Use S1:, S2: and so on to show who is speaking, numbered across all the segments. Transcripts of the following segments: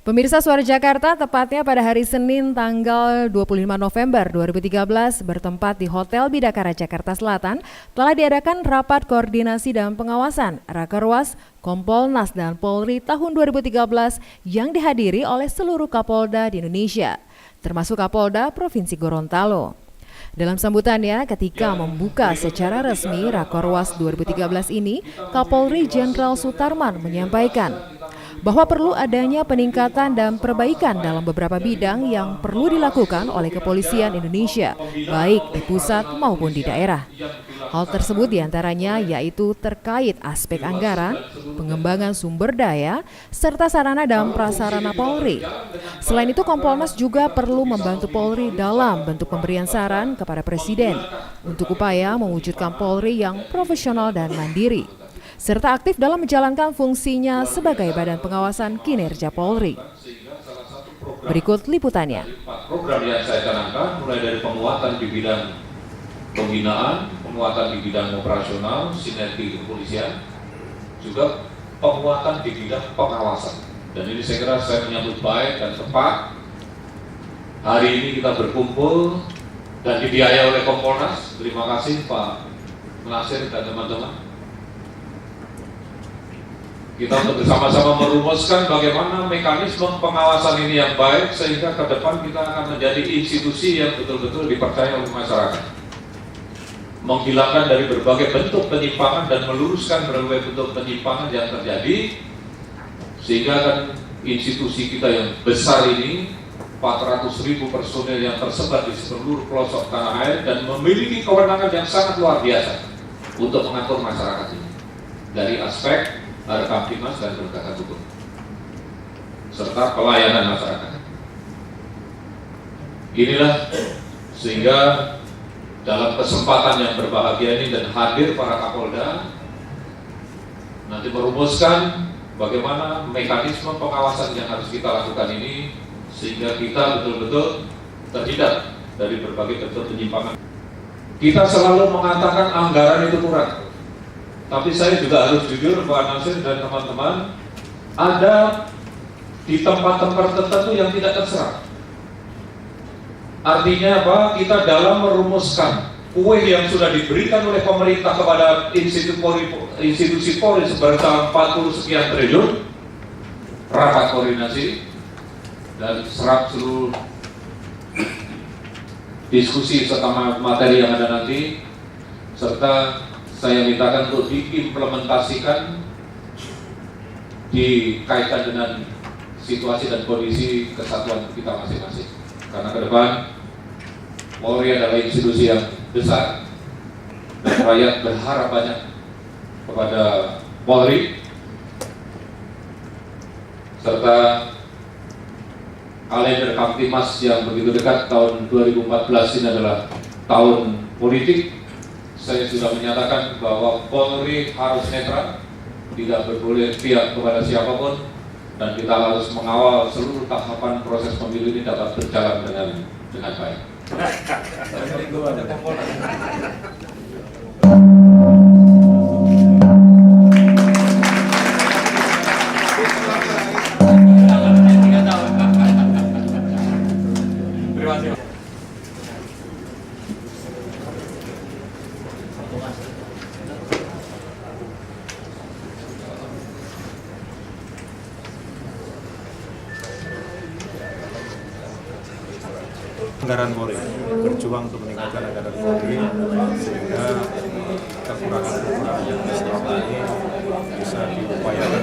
S1: Pemirsa Suara Jakarta, tepatnya pada hari Senin tanggal 25 November 2013 bertempat di Hotel Bidakara Jakarta Selatan telah diadakan rapat koordinasi dan pengawasan Rakerwas, Kompolnas dan Polri tahun 2013 yang dihadiri oleh seluruh Kapolda di Indonesia, termasuk Kapolda Provinsi Gorontalo. Dalam sambutannya ketika membuka secara resmi Rakerwas 2013 ini, Kapolri Jenderal Sutarman menyampaikan bahwa perlu adanya peningkatan dan perbaikan dalam beberapa bidang yang perlu dilakukan oleh kepolisian Indonesia, baik di pusat maupun di daerah. Hal tersebut diantaranya yaitu terkait aspek anggaran, pengembangan sumber daya, serta sarana dan prasarana Polri. Selain itu, Kompolnas juga perlu membantu Polri dalam bentuk pemberian saran kepada Presiden untuk upaya mewujudkan Polri yang profesional dan mandiri, serta aktif dalam menjalankan fungsinya sebagai badan pengawasan kinerja Polri. Berikut liputannya.
S2: Program yang saya canangkan mulai dari penguatan di bidang pembinaan, penguatan di bidang operasional, sinergi kepolisian, juga penguatan di bidang pengawasan. Dan ini saya kira saya menyambut baik dan tepat. Hari ini kita berkumpul dan dibiayai oleh Kompolnas. Terima kasih Pak Nasir dan teman-teman. Kita untuk bersama-sama merumuskan bagaimana mekanisme pengawasan ini yang baik sehingga ke depan kita akan menjadi institusi yang betul-betul dipercaya oleh masyarakat. Menghilangkan dari berbagai bentuk penyimpangan dan meluruskan berbagai bentuk penyimpangan yang terjadi, sehingga kan institusi kita yang besar ini 400.000 personil yang tersebar di seluruh pelosok tanah air dan memiliki kewenangan yang sangat luar biasa untuk mengatur masyarakat ini dari aspek Kamtibmas dan penegakan hukum serta pelayanan masyarakat. Inilah sehingga dalam kesempatan yang berbahagia ini dan hadir para Kapolda nanti merumuskan bagaimana mekanisme pengawasan yang harus kita lakukan ini sehingga kita betul-betul terhindar dari berbagai bentuk penyimpangan. Kita selalu mengatakan anggaran itu kurang. Tapi saya juga harus jujur Pak Nasir dan teman-teman, ada di tempat-tempat tertentu yang tidak terserap. Artinya apa? Kita dalam merumuskan kue yang sudah diberikan oleh pemerintah kepada institusi Polri sebesar 40 sekian triliun, rapat koordinasi dan serap seluruh diskusi serta materi yang ada nanti, serta saya mintakan untuk diimplementasikan dikaitkan dengan situasi dan kondisi kesatuan kita masing-masing. Karena ke depan Polri adalah institusi yang besar dan rakyat berharap banyak kepada Polri, serta kalender Kamtibmas yang begitu dekat tahun 2014 ini adalah tahun politik. Saya sudah menyatakan bahwa Polri harus netral, tidak berboleh pihak kepada siapapun, dan kita harus mengawal seluruh tahapan proses pemilu ini dapat berjalan dengan baik.
S3: Anggaran Polri, berjuang untuk meningkatkan anggaran Polri sehingga kekurangan-kekurangan yang selama ini bisa diupayakan.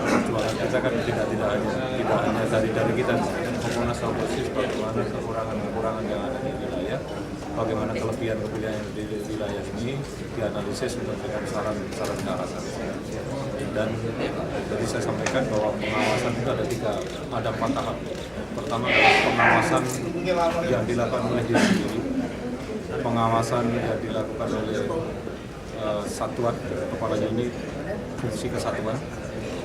S3: Perjuangan kita kan tidak hanya dari kita, Kompolnas Polri, bagaimana kekurangan-kekurangan yang ada di wilayah, bagaimana kelebihan-kelebihan yang ada di wilayah ini dianalisis untuk memberikan saran ke arah sana. Dan tadi saya sampaikan bahwa pengawasan itu ada 4 tahap. Pertama adalah pengawasan yang dilakukan oleh diri sendiri, pengawasan yang dilakukan oleh satuan, kepala unit, fungsi kesatuan.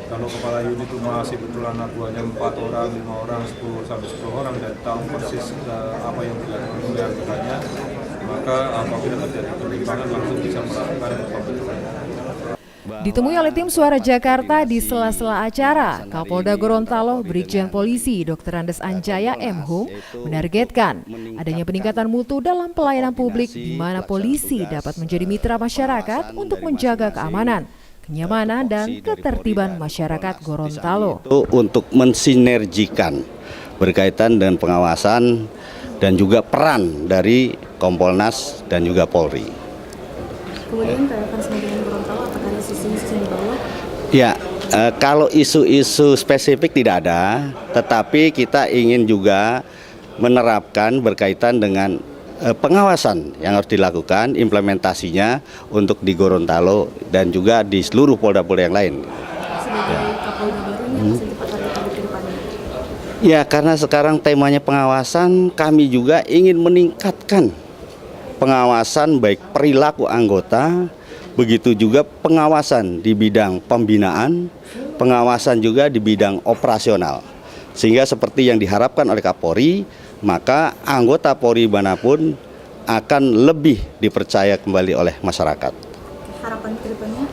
S3: Kalau kepala unit itu masih betul anak buahnya 4 orang, 5 orang, 10 sampai 10 orang dan tahu persis apa yang dilakukan oleh anggotanya, maka apabila terjadi penyimpangan langsung bisa melakukan pembentukan.
S1: Ditemui oleh tim Suara Jakarta di sela-sela acara, Kapolda Gorontalo Brigjen Polisi Dr. Andes Anjaya M. Hung menargetkan adanya peningkatan mutu dalam pelayanan publik di mana polisi dapat menjadi mitra masyarakat untuk menjaga keamanan, kenyamanan, dan ketertiban masyarakat Gorontalo.
S4: Untuk mensinergikan berkaitan dengan pengawasan dan juga peran dari Kompolnas dan juga Polri.
S5: Kemudian relevansi dengan Gorontalo, apakah ada isu-isu di bawah?
S4: Ya, kalau isu-isu spesifik tidak ada, tetapi kita ingin juga menerapkan berkaitan dengan pengawasan yang harus dilakukan, implementasinya untuk di Gorontalo dan juga di seluruh polda-polda yang lain.
S5: Sebagai Kapolda baru ini apa saja Pak target ke depannya?
S4: Ya, karena sekarang temanya pengawasan, kami juga ingin meningkatkan pengawasan baik perilaku anggota, begitu juga pengawasan di bidang pembinaan, pengawasan juga di bidang operasional. Sehingga seperti yang diharapkan oleh Kapolri, maka anggota Polri manapun akan lebih dipercaya kembali oleh masyarakat.
S5: Harapan ke depannya?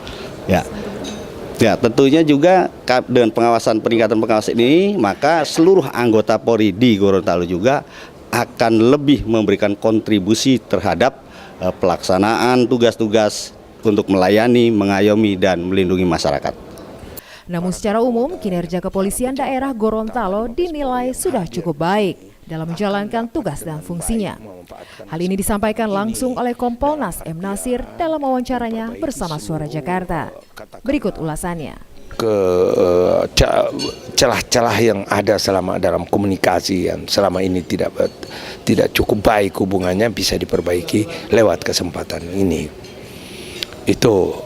S4: Ya, tentunya juga dengan peningkatan pengawasan ini, maka seluruh anggota Polri di Gorontalo juga akan lebih memberikan kontribusi terhadap pelaksanaan tugas-tugas untuk melayani, mengayomi, dan melindungi masyarakat.
S1: Namun secara umum, kinerja kepolisian daerah Gorontalo dinilai sudah cukup baik dalam menjalankan tugas dan fungsinya. Hal ini disampaikan langsung oleh Kompolnas M. Nasir dalam wawancaranya bersama Suara Jakarta. Berikut ulasannya.
S6: Celah-celah yang ada selama dalam komunikasi yang selama ini tidak cukup baik hubungannya bisa diperbaiki lewat kesempatan ini. Itu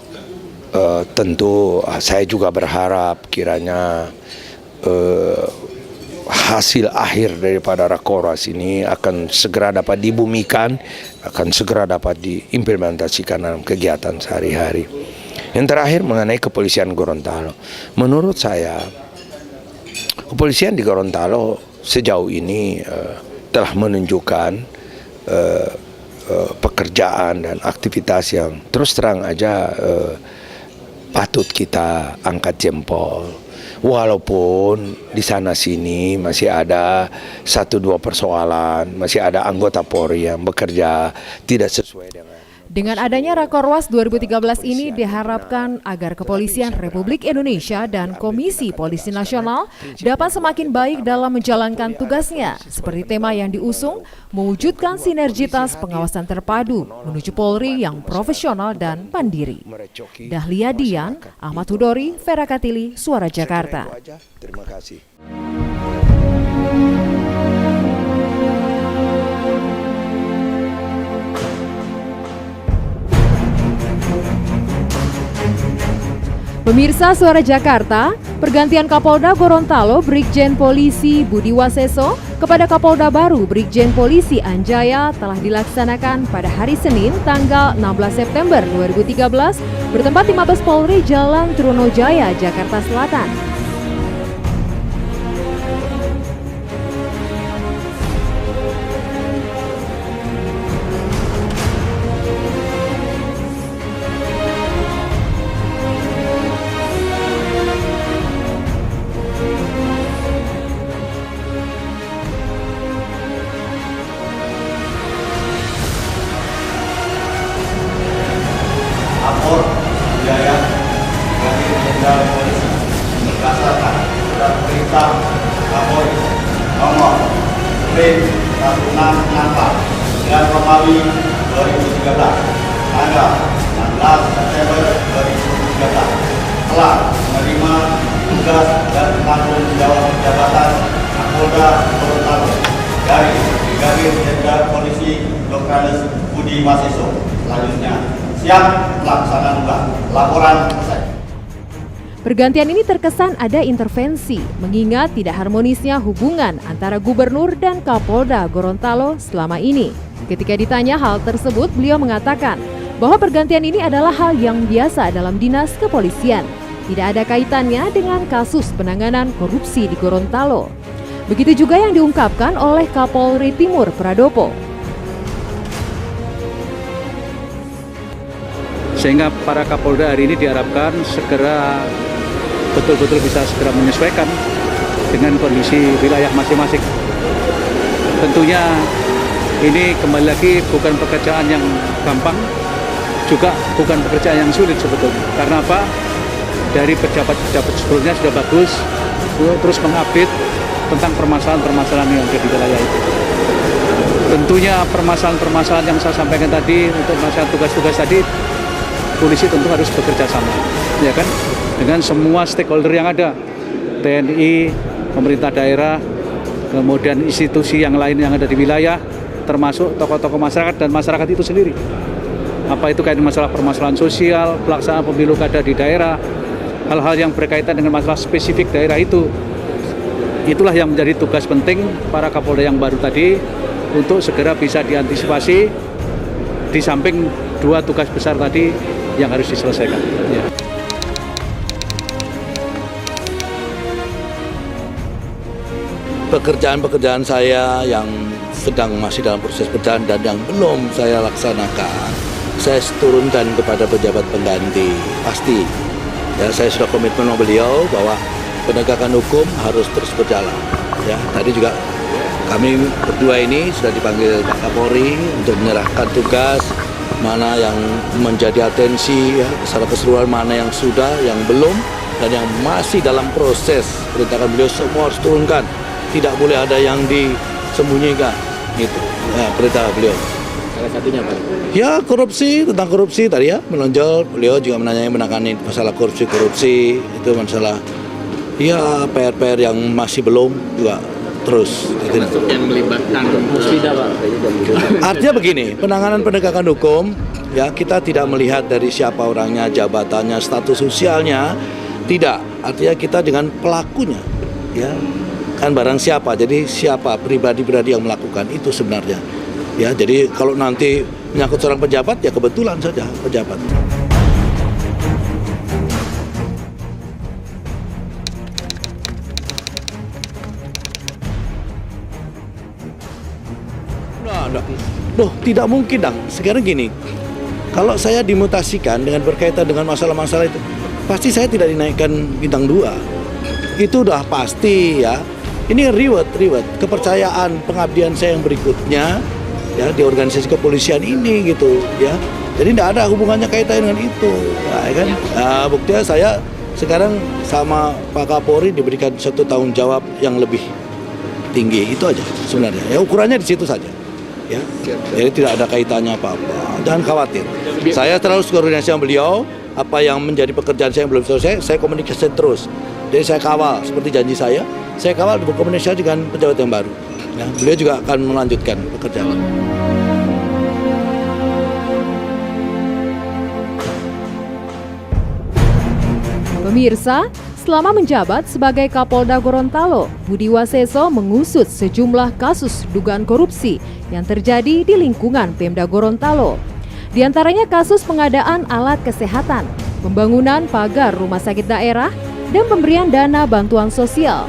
S6: tentu saya juga berharap kiranya hasil akhir daripada Rakorwas ini akan segera dapat dibumikan, akan segera dapat diimplementasikan dalam kegiatan sehari-hari. Yang terakhir mengenai kepolisian Gorontalo, menurut saya kepolisian di Gorontalo sejauh ini telah menunjukkan pekerjaan dan aktivitas yang terus terang aja patut kita angkat jempol. Walaupun di sana sini masih ada 1-2 persoalan, masih ada anggota Polri yang bekerja tidak sesuai
S1: Dengan adanya Rakorwas 2013 ini diharapkan agar Kepolisian Republik Indonesia dan Komisi Polisi Nasional dapat semakin baik dalam menjalankan tugasnya, seperti tema yang diusung, mewujudkan sinergitas pengawasan terpadu menuju Polri yang profesional dan mandiri. Dahlia Dian, Ahmad Hudori, Vera Katili, Suara Jakarta.
S6: Terima kasih.
S1: Pemirsa Suara Jakarta, pergantian Kapolda Gorontalo Brigjen Polisi Budi Waseso kepada Kapolda baru Brigjen Polisi Anjaya telah dilaksanakan pada hari Senin tanggal 16 September 2013 bertempat di Mabes Polri Jalan Trunojaya, Jakarta Selatan.
S7: Kapol Jaya Brigjen Jenderal Polisi berdasarkan surat perintah Kapolri nomor P1664 dan Romawi 2013 tanggal 16 September 2013 telah menerima tugas dan tanggung jawab jabatan Kapolda Gorontalo dari Brigadir Jenderal Polisi Dr. Andes Budi Waseso. Selanjutnya siap pelaksanaan tugas. Laporan selesai.
S1: Pergantian ini terkesan ada intervensi, mengingat tidak harmonisnya hubungan antara Gubernur dan Kapolda Gorontalo selama ini. Ketika ditanya hal tersebut, beliau mengatakan bahwa pergantian ini adalah hal yang biasa dalam dinas kepolisian. Tidak ada kaitannya dengan kasus penanganan korupsi di Gorontalo. Begitu juga yang diungkapkan oleh Kapolri Timur Pradopo.
S8: sehingga para Kapolda hari ini diharapkan segera betul-betul bisa segera menyesuaikan dengan kondisi wilayah masing-masing. Tentunya ini kembali lagi bukan pekerjaan yang gampang, juga bukan pekerjaan yang sulit sebetulnya. Karena apa? Dari pejabat-pejabat sebelumnya sudah bagus terus mengupdate tentang permasalahan-permasalahan yang ada di wilayah itu. Tentunya permasalahan-permasalahan yang saya sampaikan tadi untuk masalah tugas-tugas tadi, polisi tentu harus bekerja sama, ya kan, dengan semua stakeholder yang ada, TNI, pemerintah daerah, kemudian institusi yang lain yang ada di wilayah, termasuk tokoh-tokoh masyarakat dan masyarakat itu sendiri. Apa itu kaitan masalah permasalahan sosial, pelaksanaan pemilu kada di daerah, hal-hal yang berkaitan dengan masalah spesifik daerah itu. Itulah yang menjadi tugas penting para Kapolda yang baru tadi untuk segera bisa diantisipasi di samping dua tugas besar tadi yang harus diselesaikan. Ya.
S9: Pekerjaan-pekerjaan saya yang sedang masih dalam proses berjalan dan yang belum saya laksanakan, saya turunkan kepada pejabat pengganti. Pasti, ya, saya sudah komitmen sama beliau bahwa penegakan hukum harus terus berjalan. Ya, tadi juga kami berdua ini sudah dipanggil Pak Kapolri untuk menyerahkan tugas mana yang menjadi atensi, ya, secara keseluruhan mana yang sudah, yang belum, dan yang masih dalam proses. Perintahkan beliau semua harus turunkan, tidak boleh ada yang disembunyikan. Gitu, ya, perintah beliau.
S10: Salah satunya Pak?
S9: Ya, korupsi, tentang korupsi tadi ya, menonjol. Beliau juga menangani masalah korupsi, itu masalah, ya, PR-PR yang masih belum juga terus.
S10: Termasuk yang melibatkan muslidah Pak?
S9: Artinya begini, penanganan penegakan hukum, ya, kita tidak melihat dari siapa orangnya, jabatannya, status sosialnya, tidak. Artinya kita dengan pelakunya, ya, kan barang siapa, jadi siapa pribadi-pribadi yang melakukan itu sebenarnya. Ya, jadi kalau nanti menyangkut seorang pejabat, ya kebetulan saja pejabat. Loh, tidak mungkin dong. Sekarang gini, kalau saya dimutasikan dengan berkaitan dengan masalah-masalah itu, pasti saya tidak dinaikkan bintang 2. Itu udah pasti, ya. Ini reward, kepercayaan pengabdian saya yang berikutnya, ya, di organisasi kepolisian ini gitu, ya. Jadi tidak ada hubungannya kaitan dengan itu, ya kan? Nah, buktinya saya sekarang sama Pak Kapolri diberikan satu tanggung jawab yang lebih tinggi, itu aja sebenarnya. Ya, ukurannya di situ saja. Ya, jadi tidak ada kaitannya apa-apa. Jangan khawatir. Saya terus koordinasi sama beliau. Apa yang menjadi pekerjaan saya yang belum selesai, saya komunikasi terus. Jadi saya kawal seperti janji saya kawal berkomunikasi dengan pejabat yang baru. Ya, beliau juga akan melanjutkan pekerjaan.
S1: Pemirsa, selama menjabat sebagai Kapolda Gorontalo, Budi Waseso mengusut sejumlah kasus dugaan korupsi yang terjadi di lingkungan Pemda Gorontalo. Di antaranya kasus pengadaan alat kesehatan, pembangunan pagar rumah sakit daerah, dan pemberian dana bantuan sosial.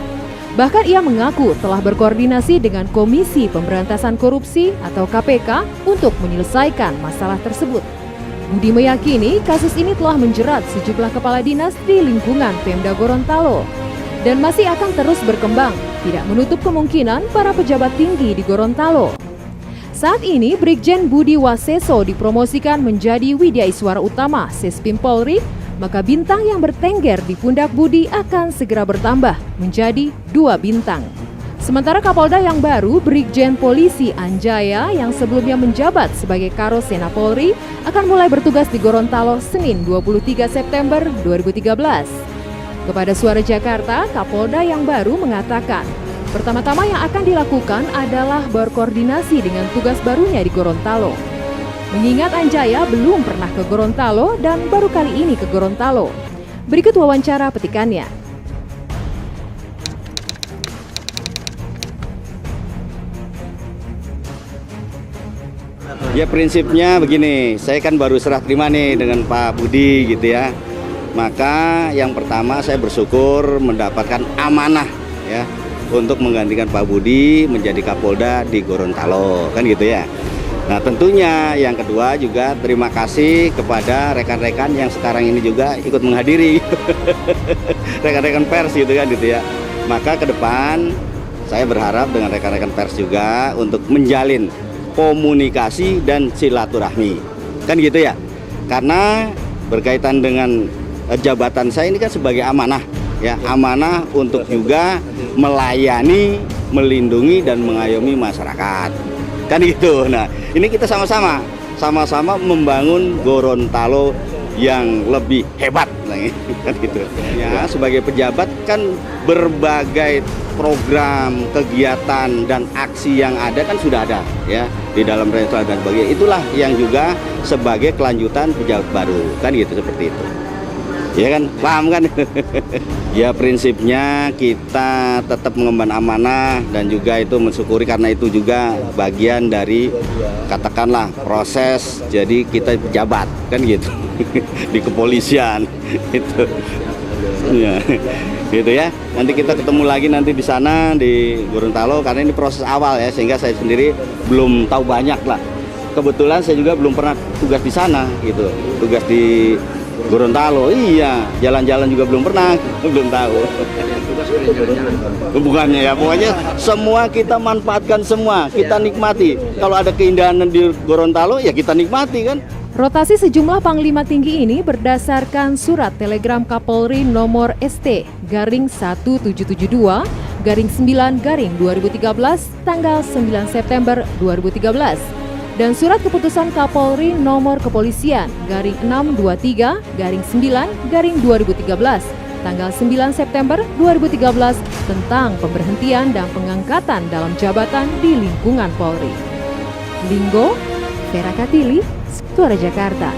S1: Bahkan ia mengaku telah berkoordinasi dengan Komisi Pemberantasan Korupsi atau KPK untuk menyelesaikan masalah tersebut. Budi meyakini kasus ini telah menjerat sejumlah kepala dinas di lingkungan Pemda Gorontalo dan masih akan terus berkembang, tidak menutup kemungkinan para pejabat tinggi di Gorontalo. Saat ini Brigjen Budi Waseso dipromosikan menjadi Widya Iswara Utama Sespim Polri, maka bintang yang bertengger di pundak Budi akan segera bertambah menjadi 2 bintang. Sementara Kapolda yang baru, Brigjen Polisi Anjaya yang sebelumnya menjabat sebagai Karosena Polri akan mulai bertugas di Gorontalo Senin 23 September 2013. Kepada Suara Jakarta, Kapolda yang baru mengatakan, pertama-tama yang akan dilakukan adalah berkoordinasi dengan tugas barunya di Gorontalo. Mengingat Anjaya belum pernah ke Gorontalo dan baru kali ini ke Gorontalo. Berikut wawancara petikannya.
S4: Ya prinsipnya begini, saya kan baru serah terima nih dengan Pak Budi gitu ya. Maka yang pertama saya bersyukur mendapatkan amanah ya untuk menggantikan Pak Budi menjadi Kapolda di Gorontalo, kan gitu ya. Nah tentunya yang kedua juga terima kasih kepada rekan-rekan yang sekarang ini juga ikut menghadiri rekan-rekan pers gitu kan gitu ya. Maka ke depan saya berharap dengan rekan-rekan pers juga untuk menjalin komunikasi dan silaturahmi kan gitu ya, karena berkaitan dengan jabatan saya ini kan sebagai amanah ya, amanah untuk juga melayani, melindungi dan mengayomi masyarakat kan gitu. Nah ini kita sama-sama membangun Gorontalo yang lebih hebat kan gitu ya. Sebagai pejabat kan berbagai program, kegiatan dan aksi yang ada kan sudah ada ya di dalam Renstra dan sebagainya. Itulah yang juga sebagai kelanjutan pejabat baru kan gitu, seperti itu. Ya kan, paham kan? Ya prinsipnya kita tetap mengemban amanah dan juga itu mensyukuri karena itu juga bagian dari katakanlah proses jadi kita pejabat kan gitu di kepolisian itu. Ya, gitu ya. Nanti kita ketemu lagi nanti di sana di Gorontalo karena ini proses awal ya, sehingga saya sendiri belum tahu banyak lah. Kebetulan saya juga belum pernah tugas di sana gitu, tugas di Gorontalo, iya, jalan-jalan juga belum pernah, belum tahu. Bukannya ya, pokoknya semua kita manfaatkan semua, kita nikmati. Kalau ada keindahan di Gorontalo ya kita nikmati kan.
S1: Rotasi sejumlah panglima tinggi ini berdasarkan surat telegram Kapolri nomor ST-1772-9-2013 tanggal 9 September 2013. Dan surat keputusan Kapolri nomor Kepolisian /623-9-2013 tanggal 9 September 2013 tentang pemberhentian dan pengangkatan dalam jabatan di lingkungan Polri. Linggo, Vera Katili, Suara Jakarta.